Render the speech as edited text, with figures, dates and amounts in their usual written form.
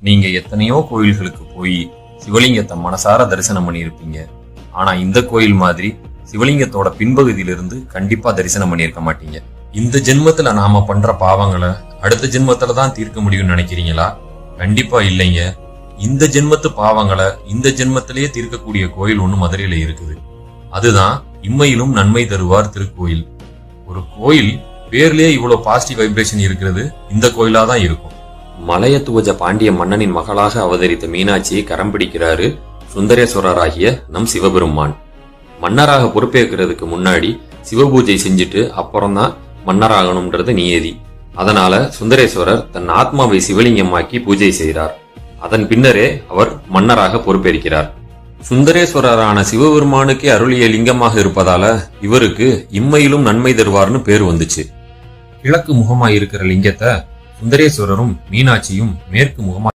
நீங்க எத்தனையோ கோயில்களுக்கு போய் சிவலிங்கத்தை மனசார தரிசனம் பண்ணியிருப்பீங்க. ஆனா இந்த கோயில் மாதிரி சிவலிங்கத்தோட பின்பகுதியிலிருந்து கண்டிப்பா தரிசனம் பண்ணியிருக்க மாட்டீங்க. இந்த ஜென்மத்துல நாம பண்ற பாவங்களை அடுத்த ஜென்மத்துல தான் தீர்க்க முடியும்னு நினைக்கிறீங்களா? கண்டிப்பா இல்லைங்க. இந்த ஜென்மத்து பாவங்களை இந்த ஜென்மத்திலேயே தீர்க்கக்கூடிய கோயில் ஒண்ணு மதுரையில இருக்குது. அதுதான் இம்மையிலும் நன்மை தருவார் திருக்கோயில். ஒரு கோயில் பேர்லயே இவ்வளவு பாசிட்டிவ் வைப்ரேஷன் இருக்கிறது இந்த கோயிலா தான் இருக்கும். மலையத்துவஜ பாண்டிய மன்னனின் மகளாக அவதரித்த மீனாட்சியை கரம் பிடிக்கிறாரு சுந்தரேஸ்வரராகிய நம் சிவபெருமான். மன்னராக பொறுப்பேற்கிறதுக்கு முன்னாடி சிவபூஜை செஞ்சுட்டு அப்புறம்தான் மன்னராகணும்ன்றது நியதி. அதனால சுந்தரேஸ்வரர் தன் ஆத்மாவை சிவலிங்கமாக்கி பூஜை செய்கிறார். அதன் பின்னரே அவர் மன்னராக பொறுப்பேற்கிறார். சுந்தரேஸ்வரரான சிவபெருமானுக்கே அருளிய லிங்கமாக இருப்பதால இவருக்கு இம்மையிலும் நன்மை தருவார்னு பேர் வந்துச்சு. கிழக்கு முகமாய் இருக்கிற லிங்கத்தை சுந்தரேஸ்வரரும் மீனாட்சியும் மேற்கு முகமா